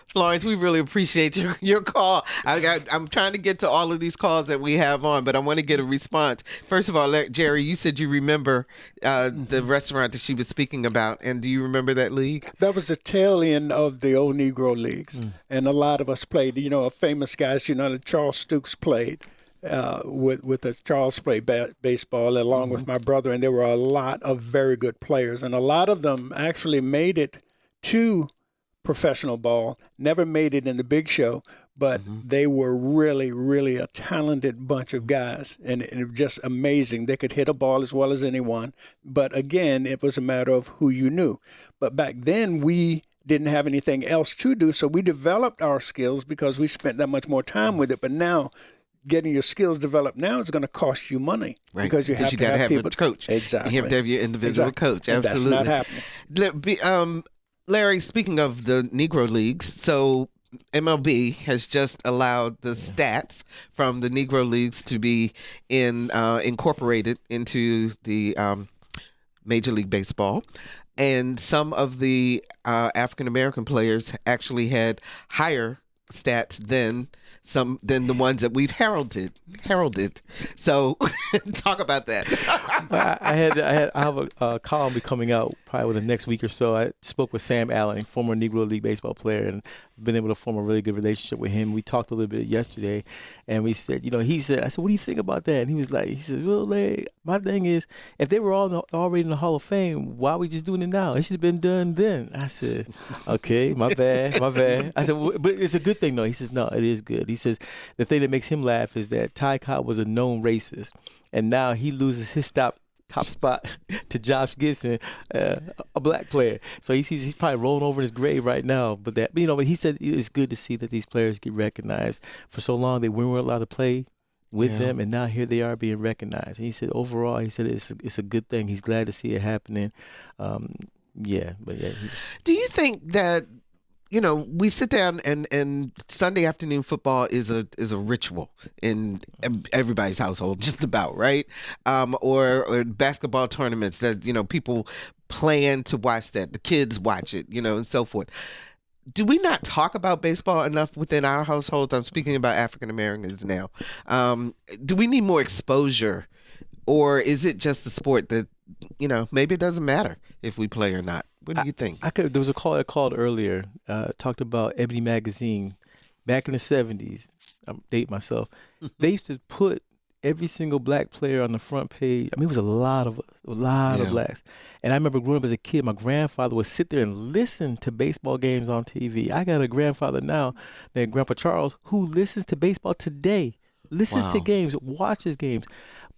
S2: Florence. We really appreciate your call. I'm trying to get to all of these calls that we have on, but I want to get a response. First of all, Jerry, you said you remember the restaurant that she was speaking about, and do you remember that league?
S5: That was the tail end of the old Negro leagues, and a lot of us played. Famous guys. The Charles Stokes played. With the Charles played baseball along with my brother, and there were a lot of very good players, and a lot of them actually made it to professional ball, never made it in the big show, but they were really, really a talented bunch of guys, and it was just amazing. They could hit a ball as well as anyone, but again, it was a matter of who you knew. But back then, we didn't have anything else to do, so we developed our skills because we spent that much more time with it. But now, getting your skills developed now is going to cost you money,
S2: right?
S5: Because you have to have people.
S2: A coach.
S5: Exactly.
S2: You have to have your individual coach. Absolutely.
S5: And that's not
S2: happening. Larry, speaking of the Negro Leagues, so MLB has just allowed the stats from the Negro Leagues to be incorporated into the Major League Baseball. And some of the African-American players actually had higher stats than the ones that we've heralded. So talk about that.
S4: I have a column coming out probably within the next week or so, I spoke with Sam Allen, former Negro League baseball player, and been able to form a really good relationship with him. We talked a little bit yesterday, and we said, I said, what do you think about that? And he said, well, Larry, my thing is, if they were all already in the Hall of Fame, why are we just doing it now? It should have been done then. I said, okay, my bad. I said, but it's a good thing, though. He says, no, it is good. He says, the thing that makes him laugh is that Ty Cobb was a known racist, and now he loses his top spot to Josh Gibson, a black player. So he's probably rolling over in his grave right now. But he said it's good to see that these players get recognized. For so long they weren't allowed to play with them, and now here they are being recognized. And he said overall, it's a good thing. He's glad to see it happening. Do
S2: you think that we sit down and Sunday afternoon football is a ritual in everybody's household, just about, right? Or basketball tournaments that, people plan to watch that. The kids watch it, and so forth. Do we not talk about baseball enough within our households? I'm speaking about African Americans now. Do we need more exposure, or is it just a sport that, maybe it doesn't matter if we play or not? What do you think?
S4: There was a call I called earlier, talked about Ebony Magazine. Back in the 70s, I'm dating myself, they used to put every single black player on the front page. I mean, it was a lot of blacks. And I remember growing up as a kid, my grandfather would sit there and listen to baseball games on TV. I got a grandfather now, named Grandpa Charles, who listens to baseball today, listens to games, watches games.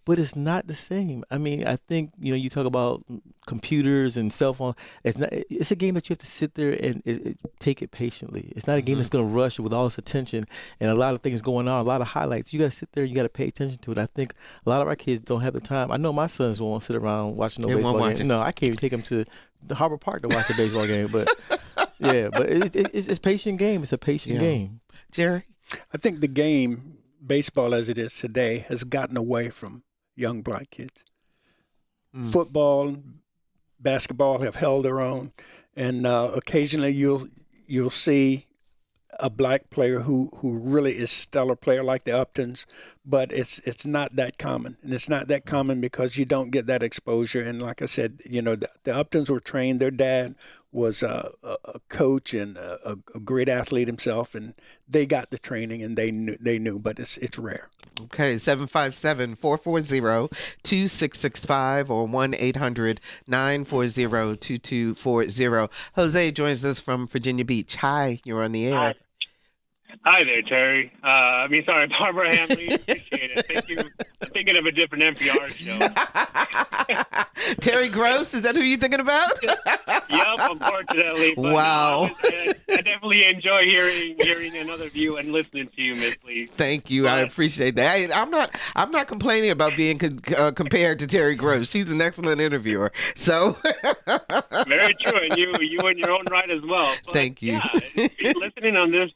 S4: But it's not the same. I mean, I think, you talk about computers and cell phone. It's a game that you have to sit there and take it patiently. It's not a game that's going to rush with all this attention and a lot of things going on, a lot of highlights. You got to sit there and you got to pay attention to it. I think a lot of our kids don't have the time. I know my sons won't sit around watching baseball game. No, I can't even take them to the Harbor Park to watch a baseball game. But it's a patient game. It's a patient game.
S2: Jerry?
S5: I think the game, baseball as it is today, has gotten away from young black kids. Football, basketball have held their own, and occasionally you'll see a black player who really is stellar player like the Uptons, but it's not that common, and it's not that common because you don't get that exposure. And like I said, the Uptons were trained. Their dad was a coach and a great athlete himself, and they got the training and they knew, but it's rare.
S2: Okay, 757-440-2665 or 1-800-940-2240. Jose joins us from Virginia Beach. Hi, you're on the air.
S10: Hi there, Terry. Sorry, Barbara Hamley. Appreciate it. Thank you. I'm thinking of a different NPR show.
S2: Terry Gross, is that who you're thinking about?
S10: Yep, unfortunately. But
S2: wow.
S10: I definitely enjoy hearing another view and listening to you, Miss Lee.
S2: Thank you. I appreciate that. I'm not complaining about being compared to Terry Gross. She's an excellent interviewer. So
S10: very true, and you in your own right as well. But,
S2: thank you.
S10: Yeah, listening on this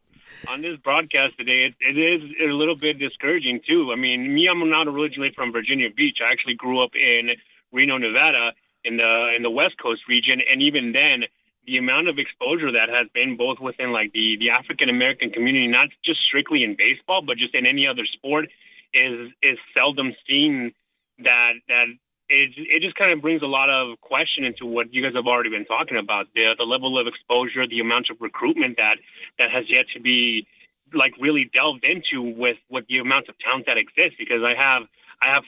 S10: broadcast today, it is a little bit discouraging too. I mean, I'm not originally from Virginia Beach. I actually grew up in Reno, Nevada, in the West Coast region, and even then, the amount of exposure that has been both within like the African American community, not just strictly in baseball, but just in any other sport, is seldom seen. That it just kind of brings a lot of question into what you guys have already been talking about, the level of exposure, the amount of recruitment that has yet to be like really delved into with the amount of talent that exists. Because I have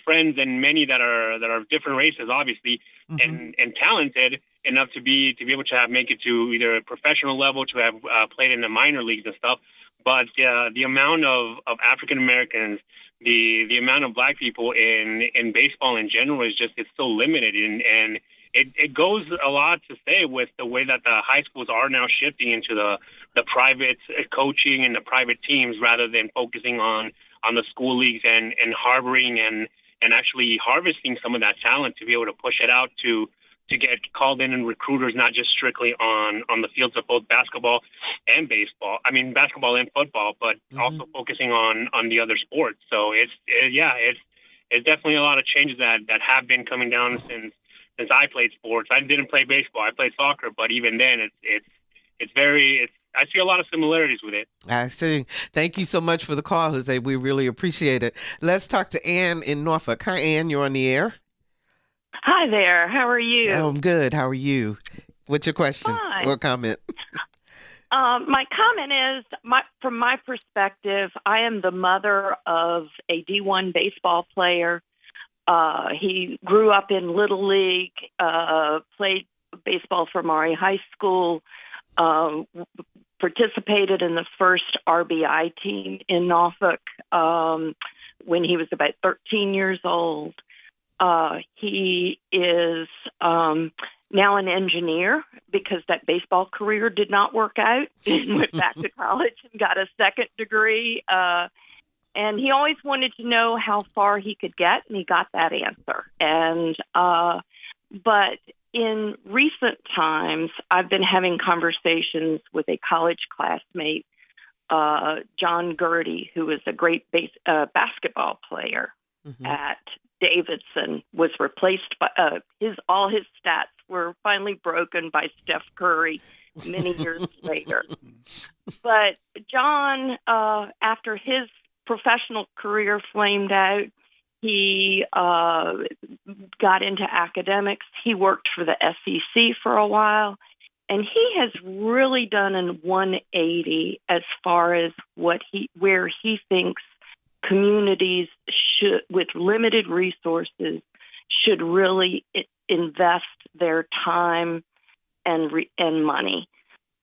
S10: friends and many that are different races, obviously, and talented enough to be able to make it to either a professional level, to have played in the minor leagues and stuff. But the amount of African Americans, the amount of black people in baseball in general is just, it's so limited, and it goes a lot to say with the way that the high schools are now shifting into the private coaching and the private teams rather than focusing on the school leagues and harboring and actually harvesting some of that talent to be able to push it out to get called in and recruiters, not just strictly on the fields of both basketball and baseball. I mean, basketball and football, but also focusing on the other sports. So it's definitely a lot of changes that have been coming down since I played sports. I didn't play baseball. I played soccer, but even then I see a lot of similarities with it.
S2: I see. Thank you so much for the call, Jose. We really appreciate it. Let's talk to Ann in Norfolk. Hi, Ann. You're on the air.
S9: Hi there. How are you?
S2: Oh, I'm good. How are you? What's your question
S9: Fine.
S2: or comment?
S9: My comment is, from my perspective, I am the mother of a D1 baseball player. He grew up in Little League, played baseball for Maury High School, participated in the first RBI team in Norfolk when he was about 13 years old. He is now an engineer because that baseball career did not work out. He went back to college and got a second degree. And he always wanted to know how far he could get, and he got that answer. And but in recent times, I've been having conversations with a college classmate, John Gertie, who is a great basketball player at Davidson, was replaced by all his stats were finally broken by Steph Curry many years later. But John, after his professional career flamed out, he got into academics. He worked for the SEC for a while, and he has really done a 180 as far as where he thinks communities should, with limited resources, should really invest their time and money,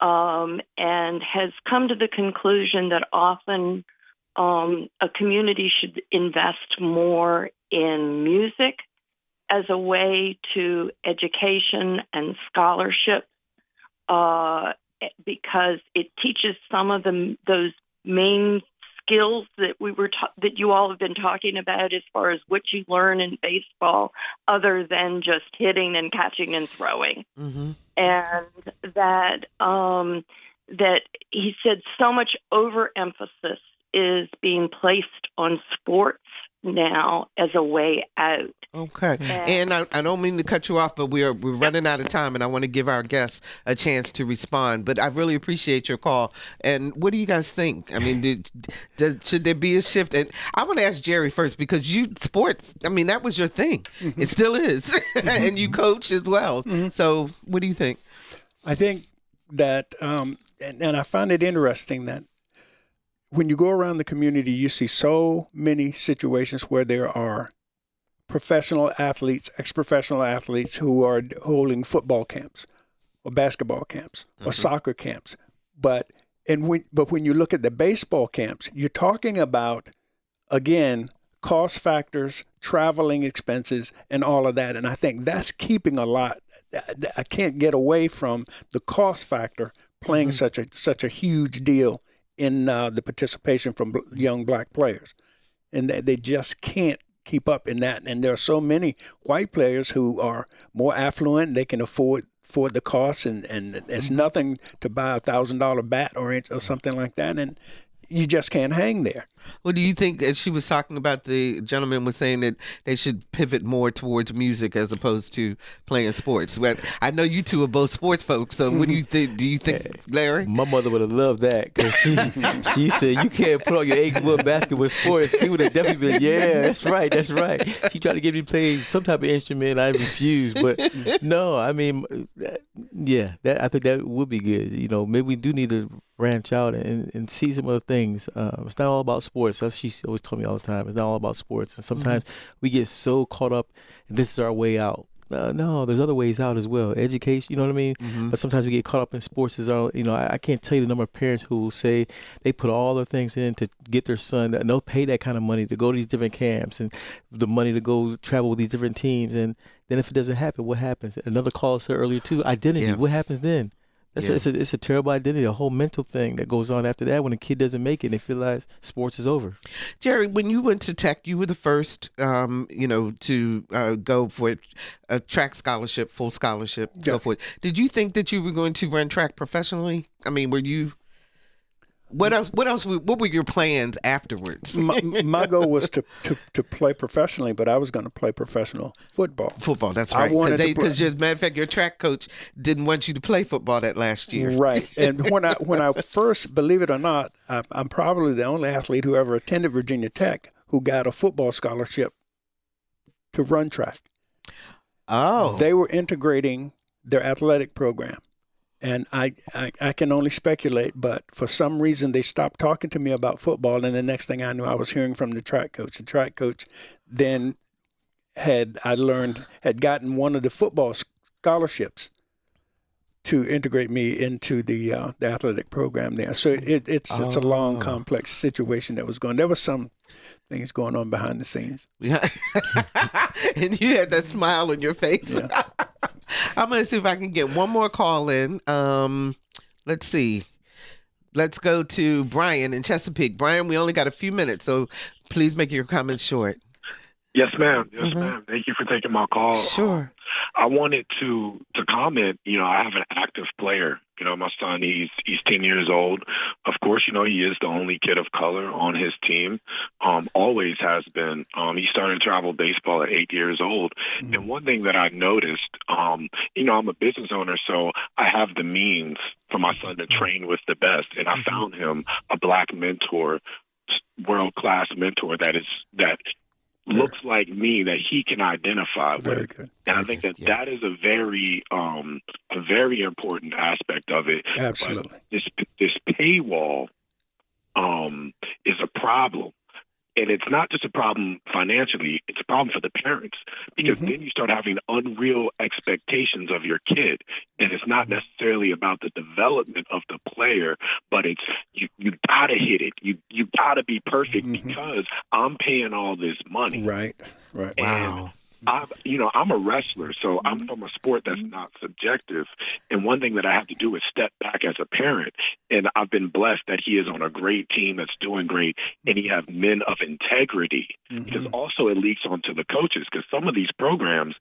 S9: and has come to the conclusion that often a community should invest more in music as a way to education and scholarship, because it teaches some of those main skills that that you all have been talking about as far as what you learn in baseball, other than just hitting and catching and throwing. And that that he said so much overemphasis is being placed on sports now as a way out.
S2: Okay. And I don't mean to cut you off, but we're running out of time, and I want to give our guests a chance to respond. But I really appreciate your call. And what do you guys think? I mean, should there be a shift? And I want to ask Jerry first, because sports, I mean, that was your thing. It still is. And you coach as well. So what do you think?
S5: I think that, and I find it interesting that when you go around the community, you see so many situations where there are professional athletes, ex-professional athletes who are holding football camps or basketball camps or soccer camps. But when you look at the baseball camps, you're talking about, again, cost factors, traveling expenses, and all of that. And I think that's keeping a lot. I can't get away from the cost factor playing such a huge deal in the participation from young black players. And they just can't keep up in that. And there are so many white players who are more affluent. They can afford the costs, and it's nothing to buy $1,000 bat or something like that. And you just can't hang there.
S2: Well, do you think, as she was talking about, the gentleman was saying that they should pivot more towards music as opposed to playing sports? But I know you two are both sports folks, so what do you think? Do you think, Larry?
S4: My mother would have loved that, because she said, you can't put all your eggs in one basket with sports. She would have definitely been, yeah, that's right. She tried to get me to play some type of instrument. I refused. But no, I mean, yeah, I think that would be good. You know, maybe we do need to branch out and see some other things. It's not all about sports. That's she always told me all the time. It's not all about sports. And sometimes we get so caught up, and this is our way out. No, there's other ways out as well. Education, you know what I mean? But sometimes we get caught up in sports. I can't tell you the number of parents who will say they put all their things in to get their son, and they'll pay that kind of money to go to these different camps and the money to go travel with these different teams. And then if it doesn't happen, what happens? Another call said earlier too, identity. Yeah. What happens then? It's a terrible identity, a whole mental thing that goes on after that when a kid doesn't make it and they feel like sports is over.
S2: Jerry, when you went to Tech, you were the first, to go for a track scholarship, full scholarship, and so forth. Did you think that you were going to run track professionally? I mean, were you... What else? What were your plans afterwards?
S5: My goal was to play professionally, but I was going to play professional football.
S2: Football, that's right. Because, as a matter of fact, your track coach didn't want you to play football that last year.
S5: Right. And when I first, believe it or not, I'm probably the only athlete who ever attended Virginia Tech who got a football scholarship to run track.
S2: Oh.
S5: They were integrating their athletic program. And I can only speculate, but for some reason they stopped talking to me about football, and the next thing I knew, I was hearing from the track coach. The track coach then had gotten one of the football scholarships to integrate me into the athletic program there. So it's a long, complex situation that was going. There was some things going on behind the scenes.
S2: Yeah. And you had that smile on your face.
S5: Yeah.
S2: I'm going to see if I can get one more call in. Let's see. Let's go to Brian in Chesapeake. Brian, we only got a few minutes, so please make your comments short.
S11: Yes, ma'am. Yes, ma'am. Thank you for taking my call.
S2: Sure.
S11: I wanted to comment, I have an active player. My son, he's 10 years old. Of course, he is the only kid of color on his team. Always has been. He started travel baseball at 8 years old. Mm-hmm. And one thing that I noticed, I'm a business owner, so I have the means for my son to train with the best. And I found him a black mentor, world-class mentor that looks like me, that he can identify with.
S5: Very good.
S11: And I think that is a very important aspect of it.
S5: Absolutely.
S11: But this paywall is a problem. And it's not just a problem financially, it's a problem for the parents, because then you start having unreal expectations of your kid. And it's not necessarily about the development of the player, but it's you gotta hit it. You gotta be perfect because I'm paying all this money.
S5: Right.
S11: And
S2: Wow.
S11: I'm a wrestler, so I'm from a sport that's not subjective. And one thing that I have to do is step back as a parent. And I've been blessed that he is on a great team that's doing great, and he have men of integrity. Because also it leaks onto the coaches, because some of these programs,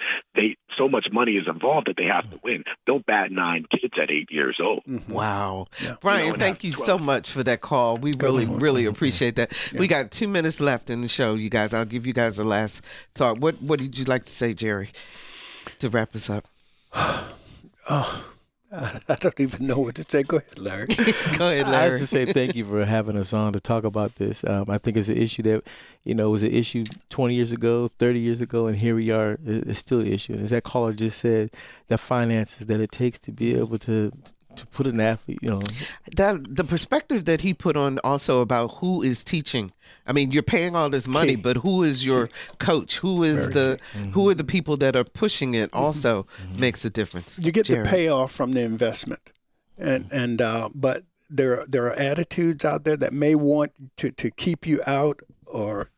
S11: so much money is involved that they have to win. They'll bat 9 kids at 8 years old.
S2: Wow.
S5: Yeah.
S2: Brian, thank you so much for that call. We really appreciate that. Yeah. We got 2 minutes left in the show, you guys. I'll give you guys a last thought. What did you like to say, Jerry, to wrap us up?
S5: I don't even know what to say. Go ahead, Larry.
S2: Go ahead, Larry.
S4: I just say thank you for having us on to talk about this. I think it's an issue that, was an issue 20 years ago, 30 years ago, and here we are. It's still an issue. And as that caller just said, the finances that it takes to be able to put an athlete,
S2: That the perspective that he put on also about who is teaching. I mean, you're paying all this money, but who is your coach? Who is who are the people that are pushing it? Also makes a difference.
S5: You get the payoff from the investment, but there are attitudes out there that may want to keep you out, or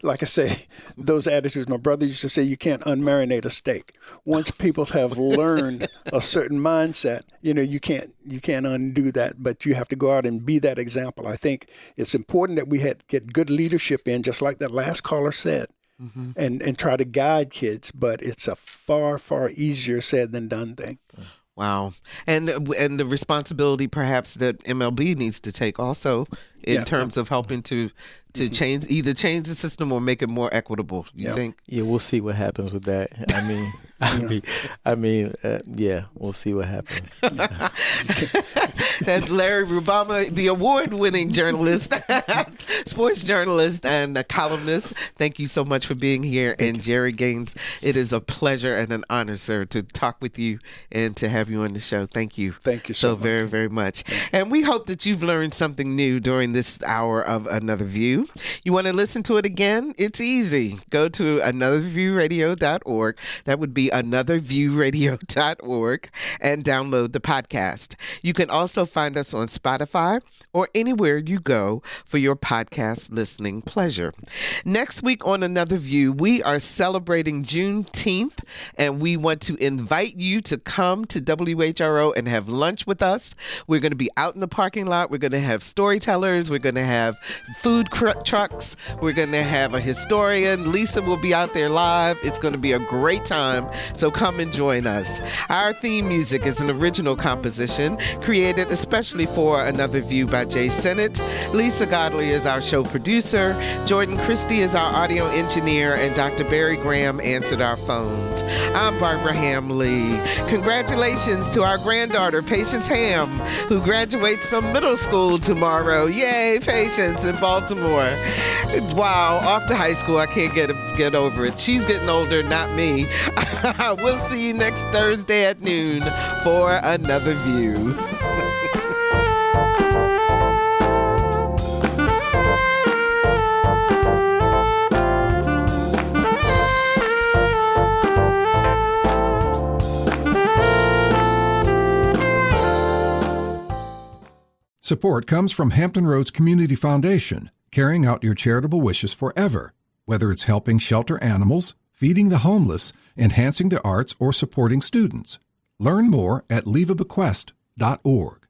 S5: like I say, those attitudes. My brother used to say, you can't unmarinate a steak. Once people have learned a certain mindset, you can't undo that, but you have to go out and be that example. I think it's important that we get good leadership in, just like that last caller said, and try to guide kids, but it's a far, far easier said than done thing.
S2: Wow. And the responsibility perhaps that MLB needs to take also in terms of helping to change the system or make it more equitable. You think?
S4: Yeah, we'll see what happens with that. We'll see what happens.
S2: That's Larry Rubama, the award-winning journalist, sports journalist and a columnist. Thank you so much for being here. And Jerry Gaines, it is a pleasure and an honor, sir, to talk with you and to have you on the show. Thank you.
S5: Thank you so much.
S2: very, very much. And we hope that you've learned something new during this hour of Another View. You want to listen to it again? It's easy. Go to anotherviewradio.org. That would be anotherviewradio.org, and download the podcast. You can also find us on Spotify or anywhere you go for your podcast listening pleasure. Next week on Another View, we are celebrating Juneteenth, and we want to invite you to come to WHRO and have lunch with us. We're going to be out in the parking lot. We're going to have storytellers. We're going to have food trucks. We're going to have a historian. Lisa will be out there live. It's going to be a great time, so come and join us. Our theme music is an original composition created especially for Another View by Jay Sennett. Lisa Godley is our show producer. Jordan Christie is our audio engineer, and Dr. Barry Graham answered our phones. I'm Barbara Hamley. Congratulations to our granddaughter, Patience Ham, who graduates from middle school tomorrow. Yay, Patience in Baltimore. Wow, off to high school. I can't get over it. She's getting older, not me. We'll see you next Thursday at noon for Another View.
S1: Support comes from Hampton Roads Community Foundation, carrying out your charitable wishes forever, whether it's helping shelter animals, feeding the homeless, enhancing the arts, or supporting students. Learn more at leaveabequest.org.